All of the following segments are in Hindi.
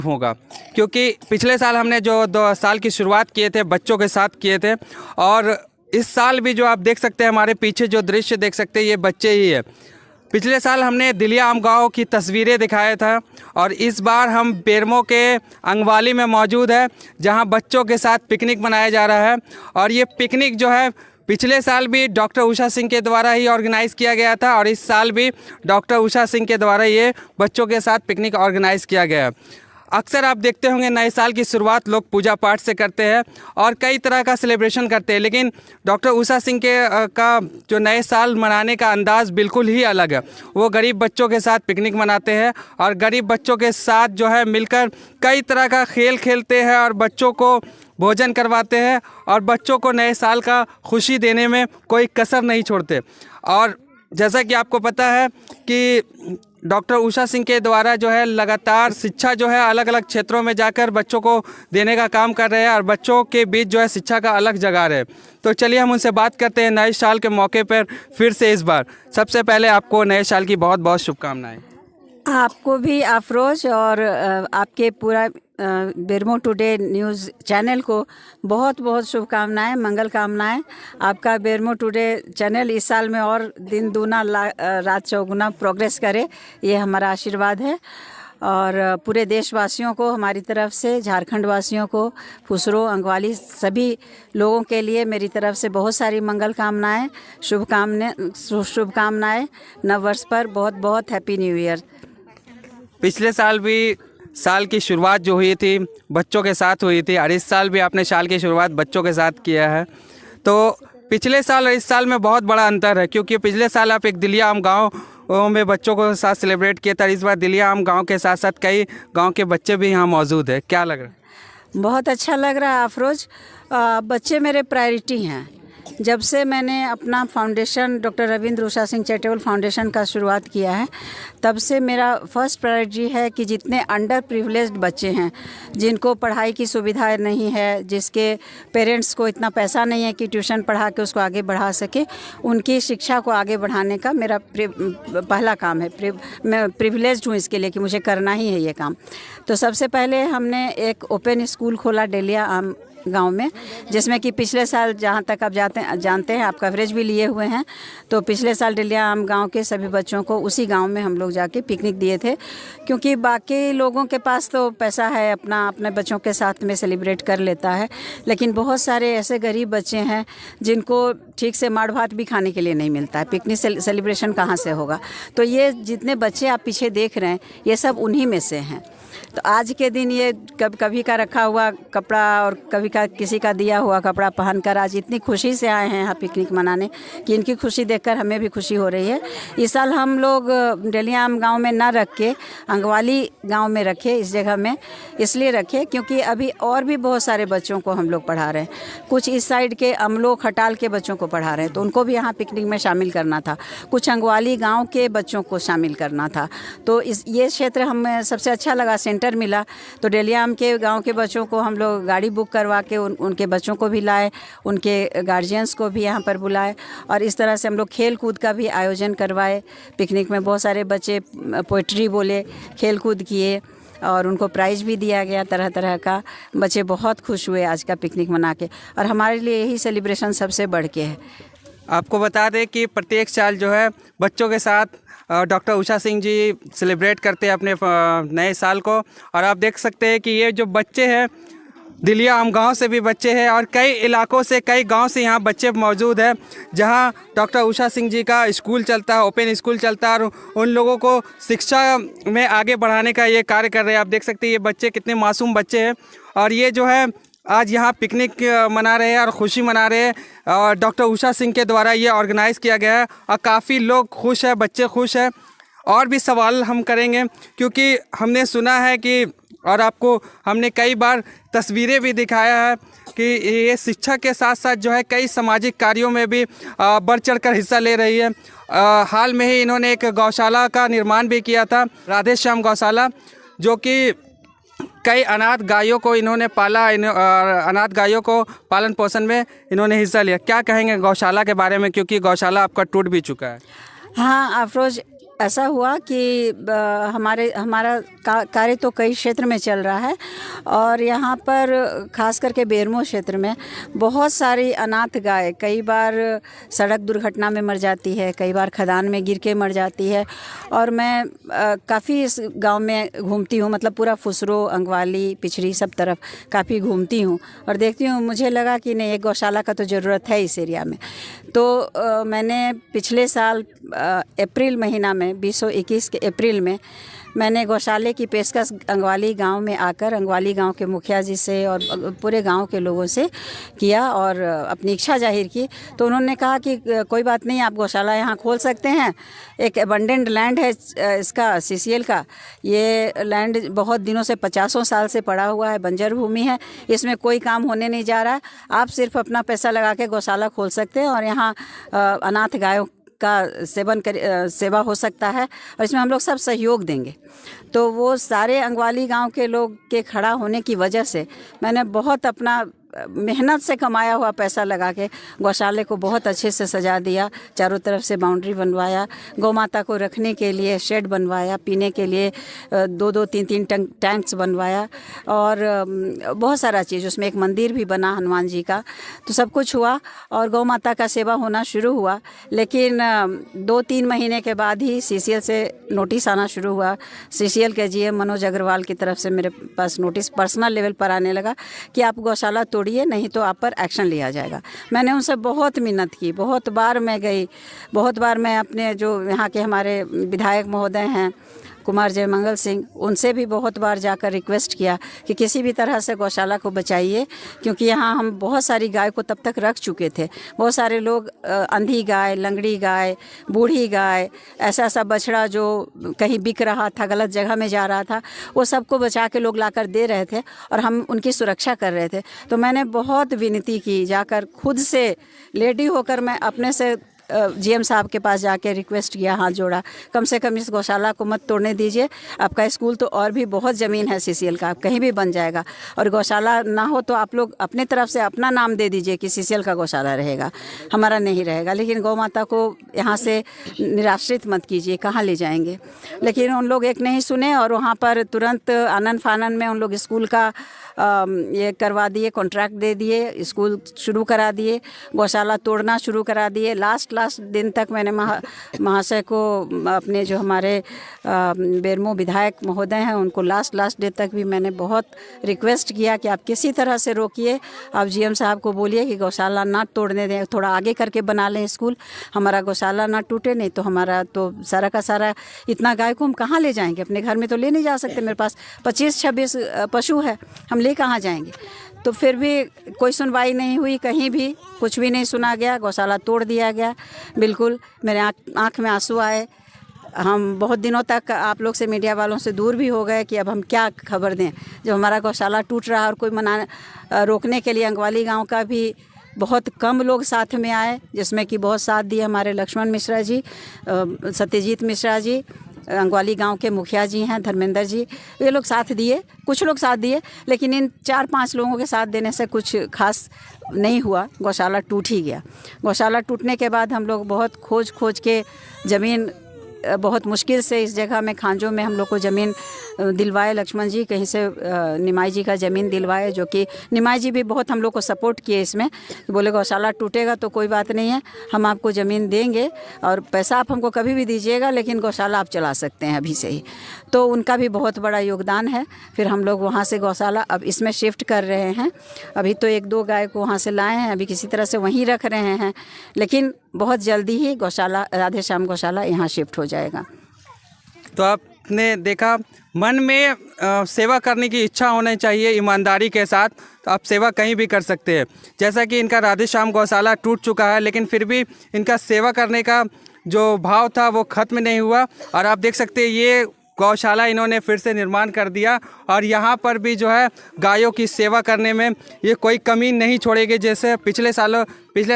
होगा, क्योंकि पिछले साल हमने जो 2 साल की शुरुआत किए थे बच्चों के साथ किए थे, और इस साल भी जो आप देख सकते हैं हमारे पीछे जो दृश्य देख सकते हैं ये बच्चे ही है। पिछले साल हमने दिलियाम गांव की तस्वीरें दिखाया था, और इस बार हम बेरमो के अंगवाली में मौजूद है जहां बच्चों के साथ पिकनिक मनाया जा रहा है। और ये पिकनिक जो है पिछले साल भी डॉक्टर उषा सिंह के द्वारा ही ऑर्गेनाइज़ किया गया था, और इस साल भी डॉक्टर उषा सिंह के द्वारा ये बच्चों के साथ पिकनिक ऑर्गेनाइज़ किया गया है। अक्सर आप देखते होंगे नए साल की शुरुआत लोग पूजा पाठ से करते हैं और कई तरह का सेलिब्रेशन करते हैं, लेकिन डॉक्टर उषा सिंह के का जो नए साल मनाने का अंदाज़ बिल्कुल ही अलग है। वो गरीब बच्चों के साथ पिकनिक मनाते हैं और गरीब बच्चों के साथ जो है मिलकर कई तरह का खेल खेलते हैं और बच्चों को भोजन करवाते हैं और बच्चों को नए साल का खुशी देने में कोई कसर नहीं छोड़ते। और जैसा कि आपको पता है कि डॉक्टर उषा सिंह के द्वारा जो है लगातार शिक्षा जो है अलग अलग क्षेत्रों में जाकर बच्चों को देने का काम कर रहे हैं और बच्चों के बीच जो है शिक्षा का अलग जगह रहे। तो चलिए हम उनसे बात करते हैं नए साल के मौके पर फिर से इस बार। सबसे पहले आपको नए साल की बहुत बहुत शुभकामनाएं। आपको भी अफरोज और आपके पूरा बेरमो टुडे न्यूज़ चैनल को बहुत बहुत शुभकामनाएं, मंगल कामनाएं। आपका बेरमो टुडे चैनल इस साल में और दिन दूना रात चौगुना प्रोग्रेस करे, ये हमारा आशीर्वाद है। और पूरे देशवासियों को हमारी तरफ से, झारखंड वासियों को, फुसरो अंगवाली सभी लोगों के लिए मेरी तरफ से बहुत सारी मंगल कामनाएं, शुभकामनाएं। नव वर्ष पर बहुत बहुत हैप्पी न्यू ईयर। पिछले साल भी साल की शुरुआत जो हुई थी बच्चों के साथ हुई थी, और इस साल भी आपने साल की शुरुआत बच्चों के साथ किया है। तो पिछले साल और इस साल में बहुत बड़ा अंतर है, क्योंकि पिछले साल आप एक दिलियाम गांव में बच्चों को साथ सेलिब्रेट किया था, इस बार दिलियाम गांव के साथ साथ कई गांव के बच्चे भी यहाँ मौजूद है। क्या लग रहा है? बहुत अच्छा लग रहा है अफरोज। बच्चे मेरे प्रायोरिटी हैं। जब से मैंने अपना foundation doctor Ravindra Usha Singh charitable foundation का शुरुआत किया है, तब से मेरा फर्स्ट प्रायोरिटी है कि जितने अंडर प्रिविलेज्ड बच्चे हैं, जिनको पढ़ाई की सुविधा नहीं है, जिसके पेरेंट्स को इतना पैसा नहीं है कि ट्यूशन पढ़ा के उसको आगे बढ़ा सके, उनकी शिक्षा को आगे बढ़ाने का मेरा पहला काम है। मैं प्रिविलेज्ड हूँ इसके लिए कि मुझे करना ही है ये काम। तो सबसे पहले हमने एक ओपन स्कूल खोला दिलियाम गांव में, जिसमें कि पिछले साल, जहां तक आप जानते हैं, आप कवरेज भी लिए हुए हैं, तो पिछले साल दिलियाम गांव के सभी बच्चों को उसी गांव में हम लोग जाके पिकनिक दिए थे, क्योंकि बाकी लोगों के पास तो पैसा है, अपने बच्चों के साथ में सेलिब्रेट कर लेता है, लेकिन बहुत सारे ऐसे गरीब बच्चे हैं जिनको ठीक से माड़ भात भी खाने के लिए नहीं मिलता है। पिकनिक सेलिब्रेशन कहाँ से होगा? तो ये जितने बच्चे आप पीछे देख रहे हैं ये सब उन्हीं में से हैं। तो आज के दिन ये कभी का रखा हुआ कपड़ा और कभी का किसी का दिया हुआ कपड़ा पहनकर आज इतनी खुशी से आए हैं यहाँ पिकनिक मनाने कि इनकी खुशी देखकर हमें भी खुशी हो रही है। इस साल हम लोग दिलियाम गांव में ना रख के अंगवाली गांव में रखे, इस जगह में इसलिए रखे क्योंकि अभी और भी बहुत सारे बच्चों को हम लोग पढ़ा रहे हैं। कुछ इस साइड के अमलो खटाल के बच्चों को पढ़ा रहे हैं, तो उनको भी यहाँ पिकनिक में शामिल करना था। कुछ अंगवाली गाँव के बच्चों को शामिल करना था। तो ये क्षेत्र हमें सबसे अच्छा लगा, सेंटर मिला। तो दिलियाम के गांव के बच्चों को हम लोग गाड़ी बुक करवा के उनके बच्चों को भी लाए, उनके गार्जियंस को भी यहाँ पर बुलाए, और इस तरह से हम लोग खेल कूद का भी आयोजन करवाए। पिकनिक में बहुत सारे बच्चे पोइट्री बोले, खेल कूद किए और उनको प्राइज़ भी दिया गया तरह तरह का। बच्चे बहुत खुश हुए आज का पिकनिक मना के, और हमारे लिए यही सेलिब्रेशन सबसे बढ़ के है। आपको बता दें कि प्रत्येक साल जो है बच्चों के साथ डॉक्टर उषा सिंह जी सेलिब्रेट करते हैं अपने नए साल को, और आप देख सकते हैं कि ये जो बच्चे हैं दिलियाम गांव से भी बच्चे हैं और कई इलाकों से, कई गांव से यहाँ बच्चे मौजूद हैं जहां डॉक्टर उषा सिंह जी का स्कूल चलता है, ओपन स्कूल चलता है, और उन लोगों को शिक्षा में आगे बढ़ाने का ये कार्य कर रहे हैं। आप देख सकते हैं ये बच्चे कितने मासूम बच्चे हैं, और ये जो है आज यहाँ पिकनिक मना रहे हैं और ख़ुशी मना रहे हैं, और डॉक्टर उषा सिंह के द्वारा ये ऑर्गेनाइज़ किया गया है और काफ़ी लोग खुश हैं, बच्चे खुश हैं। और भी सवाल हम करेंगे, क्योंकि हमने सुना है कि, और आपको हमने कई बार तस्वीरें भी दिखाया है कि ये शिक्षा के साथ साथ जो है कई सामाजिक कार्यों में भी बढ़ चढ़कर हिस्सा ले रही है। हाल में ही इन्होंने एक गौशाला का निर्माण भी किया था, राधे श्याम गौशाला, जो कि कई अनाथ गायों को इन्होंने पाला, अनाथ गायों को पालन पोषण में इन्होंने हिस्सा लिया। क्या कहेंगे गौशाला के बारे में, क्योंकि गौशाला आपका टूट भी चुका है? हाँ अफरोज, ऐसा हुआ कि हमारा कार्य तो कई क्षेत्र में चल रहा है और यहाँ पर खास करके बेरमो क्षेत्र में बहुत सारी अनाथ गाय कई बार सड़क दुर्घटना में मर जाती है, कई बार खदान में गिर के मर जाती है। और मैं काफ़ी इस गांव में घूमती हूँ, मतलब पूरा फुसरो, अंगवाली, पिछड़ी सब तरफ काफ़ी घूमती हूँ और देखती हूँ। मुझे लगा कि नहीं, एक गौशाला का तो ज़रूरत है इस एरिया में। तो मैंने पिछले साल अप्रैल महीना में 2021 के अप्रैल में मैंने गौशाले की पेशकश अंगवाली गांव में आकर अंगवाली गांव के मुखिया जी से और पूरे गांव के लोगों से किया और अपनी इच्छा जाहिर की। तो उन्होंने कहा कि कोई बात नहीं, आप गौशाला यहाँ खोल सकते हैं। एक एबंडेंट लैंड है इसका, CCL का। ये लैंड बहुत दिनों से 50 साल से पड़ा हुआ है, बंजर भूमि है, इसमें कोई काम होने नहीं जा रहा है। आप सिर्फ अपना पैसा लगा के गौशाला खोल सकते हैं और यहाँ अनाथ गायों का सेवा हो सकता है और इसमें हम लोग सब सहयोग देंगे। तो वो सारे अंगवाली गांव के लोग के खड़ा होने की वजह से मैंने बहुत अपना मेहनत से कमाया हुआ पैसा लगा के गौशाले को बहुत अच्छे से सजा दिया। चारों तरफ से बाउंड्री बनवाया, गौ माता को रखने के लिए शेड बनवाया, पीने के लिए 2-2, 3-3 टैंक्स बनवाया और बहुत सारा चीज़। उसमें एक मंदिर भी बना हनुमान जी का। तो सब कुछ हुआ और गौ माता का सेवा होना शुरू हुआ। लेकिन 2-3 महीने के बाद ही CCL से नोटिस आना शुरू हुआ। CCL के GM मनोज अग्रवाल की तरफ से मेरे पास नोटिस पर्सनल लेवल पर आने लगा कि आप गौशाला तोड़िए, नहीं तो आप पर एक्शन लिया जाएगा। मैंने उनसे बहुत मिन्नत की, बहुत बार मैं गई, बहुत बार मैं अपने जो यहाँ के हमारे विधायक महोदय हैं कुमार जयमंगल सिंह, उनसे भी बहुत बार जाकर रिक्वेस्ट किया कि किसी भी तरह से गौशाला को बचाइए, क्योंकि यहाँ हम बहुत सारी गाय को तब तक रख चुके थे। बहुत सारे लोग अंधी गाय, लंगड़ी गाय, बूढ़ी गाय, ऐसा बछड़ा जो कहीं बिक रहा था, गलत जगह में जा रहा था, वो सबको बचा के लोग लाकर दे रहे थे और हम उनकी सुरक्षा कर रहे थे। तो मैंने बहुत विनती की, जाकर खुद से लेडी होकर मैं अपने से GM साहब के पास जाके रिक्वेस्ट किया, हाथ जोड़ा, कम से कम इस गौशाला को मत तोड़ने दीजिए। आपका स्कूल तो और भी बहुत ज़मीन है CCL का, कहीं भी बन जाएगा, और गौशाला ना हो तो आप लोग अपने तरफ से अपना नाम दे दीजिए कि CCL का गौशाला रहेगा, हमारा नहीं रहेगा। लेकिन गौ माता को यहाँ से निराश्रित मत कीजिए, कहाँ ले जाएंगे। लेकिन उन लोग एक नहीं सुने और वहाँ पर तुरंत आनन फानन में उन लोग स्कूल का ये करवा दिए, कॉन्ट्रैक्ट दे दिए, स्कूल शुरू करा दिए, गौशाला तोड़ना शुरू करा दिए। लास्ट दिन तक मैंने महाशय को, अपने जो हमारे बेरमो विधायक महोदय हैं, उनको लास्ट डे तक भी मैंने बहुत रिक्वेस्ट किया कि आप किसी तरह से रोकिए, आप GM साहब को बोलिए कि गौशाला ना तोड़ने दें, थोड़ा आगे करके बना लें स्कूल, हमारा गौशाला ना टूटे, नहीं तो हमारा तो सारा का सारा इतना गाय को हम कहाँ ले जाएंगे, अपने घर में तो ले नहीं जा सकते। मेरे पास 25-26 पशु है, हम ले कहाँ जाएंगे। तो फिर भी कोई सुनवाई नहीं हुई, कहीं भी कुछ भी नहीं सुना गया, गौशाला तोड़ दिया गया। बिल्कुल मेरे आँख में आंसू आए। हम बहुत दिनों तक आप लोग से, मीडिया वालों से दूर भी हो गए कि अब हम क्या खबर दें, जब हमारा गौशाला टूट रहा है और कोई रोकने के लिए अंगवाली गांव का भी बहुत कम लोग साथ में आए, जिसमें कि बहुत साथ दिए हमारे लक्ष्मण मिश्रा जी, सत्यजीत मिश्रा जी, अंगवाली गांव के मुखिया जी हैं धर्मेंद्र जी, ये लोग साथ दिए, कुछ लोग साथ दिए। लेकिन इन 4-5 लोगों के साथ देने से कुछ खास नहीं हुआ, गौशाला टूट ही गया। गौशाला टूटने के बाद हम लोग बहुत खोज के ज़मीन, बहुत मुश्किल से इस जगह में खांजों में हम लोग को ज़मीन दिलवाए लक्ष्मण जी, कहीं से निमाई जी का ज़मीन दिलवाए, जो कि निमाई जी भी बहुत हम लोग को सपोर्ट किए इसमें। बोले गौशाला टूटेगा तो कोई बात नहीं है, हम आपको ज़मीन देंगे और पैसा आप हमको कभी भी दीजिएगा, लेकिन गौशाला आप चला सकते हैं अभी से ही। तो उनका भी बहुत बड़ा योगदान है। फिर हम लोग वहाँ से गौशाला अब इसमें शिफ्ट कर रहे हैं। अभी तो 1-2 गाय को वहाँ से लाए हैं, अभी किसी तरह से वहीं रख रहे हैं, लेकिन बहुत जल्दी ही गौशाला, राधे श्याम गौशाला यहाँ शिफ्ट हो जाएगा। तो आपने देखा, मन में सेवा करने की इच्छा होनी चाहिए ईमानदारी के साथ, तो आप सेवा कहीं भी कर सकते हैं। जैसा कि इनका राधे श्याम गौशाला टूट चुका है, लेकिन फिर भी इनका सेवा करने का जो भाव था वो ख़त्म नहीं हुआ। और आप देख सकते हैं ये गौशाला इन्होंने फिर से निर्माण कर दिया और यहाँ पर भी जो है गायों की सेवा करने में ये कोई कमी नहीं छोड़ेगी। जैसे पिछले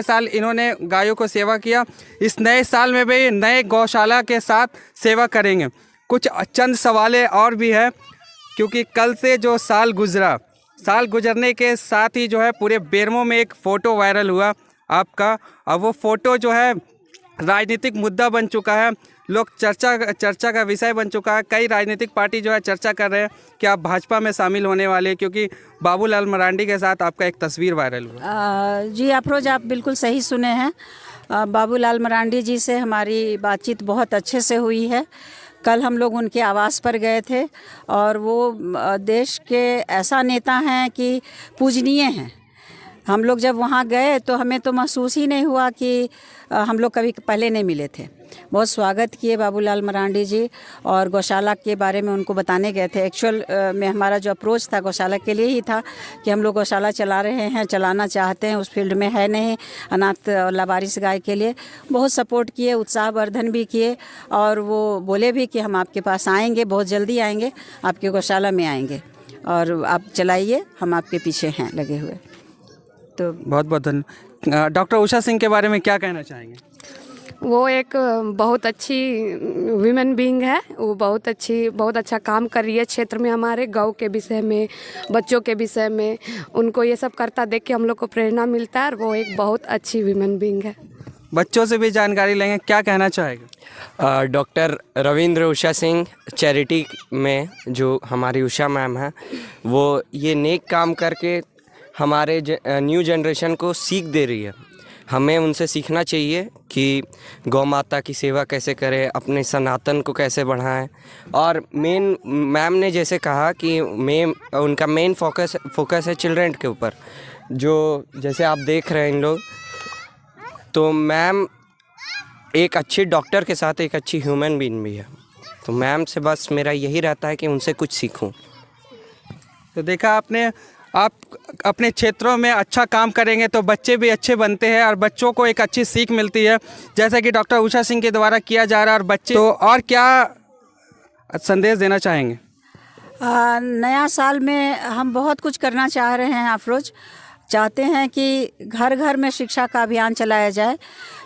साल इन्होंने गायों को सेवा किया, इस नए साल में भी नए गौशाला के साथ सेवा करेंगे। कुछ चंद सवालें और भी है, क्योंकि कल से जो साल गुजरने के साथ ही जो है पूरे बेरमो में एक फ़ोटो वायरल हुआ आपका, और वो फ़ोटो जो है राजनीतिक मुद्दा बन चुका है। लोग चर्चा का विषय बन चुका है। कई राजनीतिक पार्टी जो है चर्चा कर रहे हैं कि आप भाजपा में शामिल होने वाले हैं, क्योंकि बाबूलाल मरांडी के साथ आपका एक तस्वीर वायरल हुआ। जी अफरोज, आप बिल्कुल सही सुने हैं। बाबूलाल मरांडी जी से हमारी बातचीत बहुत अच्छे से हुई है। कल हम लोग उनके आवास पर गए थे और वो देश के ऐसा नेता हैं कि पूजनीय हैं। हम लोग जब वहाँ गए तो हमें तो महसूस ही नहीं हुआ कि हम लोग कभी पहले नहीं मिले थे। बहुत स्वागत किए बाबूलाल मरांडी जी, और गौशाला के बारे में उनको बताने गए थे। एक्चुअल में हमारा जो अप्रोच था गौशाला के लिए ही था कि हम लोग गौशाला चला रहे हैं, चलाना चाहते हैं, उस फील्ड में है नहीं, अनाथ और लावारिस गाय के लिए। बहुत सपोर्ट किए, उत्साहवर्धन भी किए, और वो बोले भी कि हम आपके पास आएंगे, बहुत जल्दी आएंगे, आपके गौशाला में आएंगे और आप चलाइए, हम आपके पीछे हैं लगे हुए। तो बहुत बहुत धन्यवाद। डॉक्टर उषा सिंह के बारे में क्या कहना चाहेंगे? वो एक बहुत अच्छी वीमेन बीइंग है। वो बहुत अच्छा काम कर रही है क्षेत्र में, हमारे गाँव के विषय में, बच्चों के विषय में। उनको ये सब करता देख के हम लोग को प्रेरणा मिलता है, और वो एक बहुत अच्छी वीमेन बीइंग है। बच्चों से भी जानकारी लेंगे, क्या कहना चाहेगा? डॉक्टर रविंद्र उषा सिंह चैरिटी में जो हमारी उषा मैम है, वो ये नेक काम करके हमारे न्यू जनरेशन को सीख दे रही है। हमें उनसे सीखना चाहिए कि गौ माता की सेवा कैसे करें, अपने सनातन को कैसे बढ़ाएं। और मेन मैम ने जैसे कहा कि उनका मेन फोकस है चिल्ड्रन के ऊपर, जो जैसे आप देख रहे हैं इन लोग। तो मैम एक अच्छी डॉक्टर के साथ एक अच्छी ह्यूमन बीइंग भी है। तो मैम से बस मेरा यही रहता है कि उनसे कुछ सीखूं। तो देखा आपने, आप अपने क्षेत्रों में अच्छा काम करेंगे तो बच्चे भी अच्छे बनते हैं और बच्चों को एक अच्छी सीख मिलती है, जैसा कि डॉक्टर उषा सिंह के द्वारा किया जा रहा है। और बच्चे तो और क्या संदेश देना चाहेंगे? नया साल में हम बहुत कुछ करना चाह रहे हैं अफरोज। चाहते हैं कि घर घर में शिक्षा का अभियान चलाया जाए।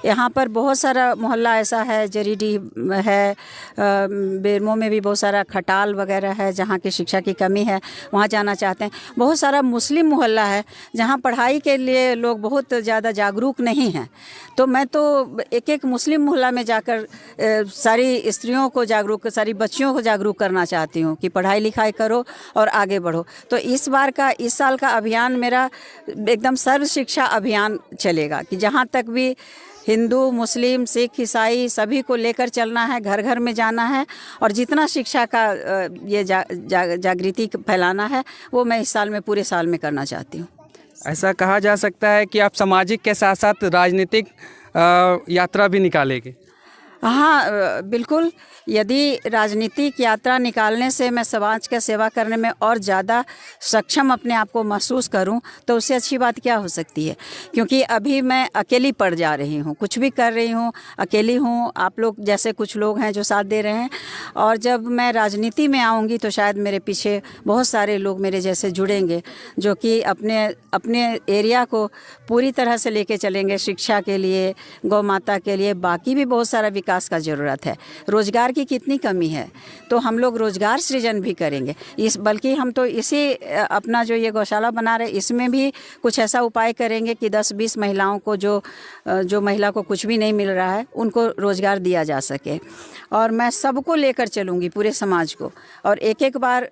यहाँ पर बहुत सारा मोहल्ला ऐसा है, जरीडी है, बेरमो में भी बहुत सारा खटाल वगैरह है जहाँ की शिक्षा की कमी है, वहाँ जाना चाहते हैं। बहुत सारा मुस्लिम मोहल्ला है जहाँ पढ़ाई के लिए लोग बहुत ज़्यादा जागरूक नहीं हैं। तो मैं तो एक एक मुस्लिम मोहल्ला में जाकर सारी स्त्रियों को जागरूक, सारी बच्चियों को जागरूक करना चाहती हूँ कि पढ़ाई लिखाई करो और आगे बढ़ो। तो इस साल का अभियान मेरा एकदम सर्व शिक्षा अभियान चलेगा कि जहाँ तक भी हिंदू, मुस्लिम, सिख, ईसाई सभी को लेकर चलना है, घर घर में जाना है, और जितना शिक्षा का ये जागृति फैलाना है वो मैं इस साल में, पूरे साल में करना चाहती हूँ। ऐसा कहा जा सकता है कि आप सामाजिक के साथ साथ राजनीतिक यात्रा भी निकालेंगे? हाँ बिल्कुल। यदि राजनीतिक यात्रा निकालने से मैं समाज का सेवा करने में और ज़्यादा सक्षम अपने आप को महसूस करूं, तो उससे अच्छी बात क्या हो सकती है। क्योंकि अभी मैं अकेली पड़ जा रही हूं, कुछ भी कर रही हूं, अकेली हूं। आप लोग जैसे कुछ लोग हैं जो साथ दे रहे हैं, और जब मैं राजनीति में आऊँगी तो शायद मेरे पीछे बहुत सारे लोग मेरे जैसे जुड़ेंगे, जो कि अपने एरिया को पूरी तरह से लेके चलेंगे शिक्षा के लिए, गौ माता के लिए। बाकी भी बहुत सारा विकास का ज़रूरत है। रोज़गार की कितनी कमी है, तो हम लोग रोज़गार सृजन भी करेंगे। बल्कि हम तो इसी अपना जो ये गौशाला बना रहे, इसमें भी कुछ ऐसा उपाय करेंगे कि 10-20 महिलाओं को, जो महिला को कुछ भी नहीं मिल रहा है, उनको रोज़गार दिया जा सके। और मैं सबको लेकर चलूँगी, पूरे समाज को, और एक बार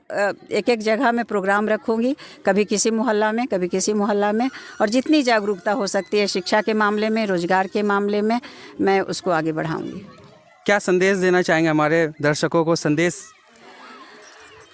एक जगह में प्रोग्राम रखूँगी, कभी किसी मोहल्ला में, कभी किसी मोहल्ला में। और जितनी जागरूकता हो सकती है शिक्षा के मामले में, रोज़गार के मामले में, मैं उसको आगे बढ़ाऊँगी। क्या संदेश देना चाहेंगे हमारे दर्शकों को? संदेश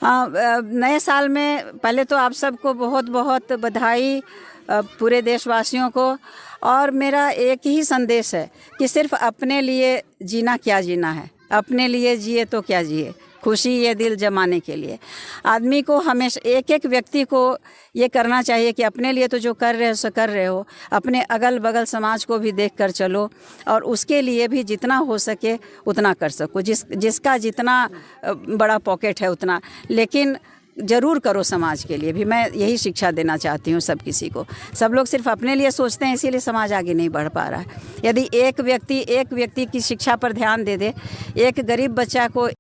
नए साल में पहले तो आप सबको बहुत बहुत बधाई, पूरे देशवासियों को। और मेरा एक ही संदेश है कि सिर्फ अपने लिए जीना क्या जीना है, अपने लिए जिए तो क्या जिए, खुशी ये दिल जमाने के लिए। आदमी को हमेशा, एक व्यक्ति को ये करना चाहिए कि अपने लिए तो जो कर रहे हो सो कर रहे हो, अपने अगल बगल समाज को भी देख कर चलो, और उसके लिए भी जितना हो सके उतना कर सको। जिसका जितना बड़ा पॉकेट है उतना, लेकिन ज़रूर करो समाज के लिए भी। मैं यही शिक्षा देना चाहती हूँ सब किसी को। सब लोग सिर्फ अपने लिए सोचते हैं, इसीलिए समाज आगे नहीं बढ़ पा रहा है। यदि एक व्यक्ति की शिक्षा पर ध्यान दे, एक गरीब बच्चा को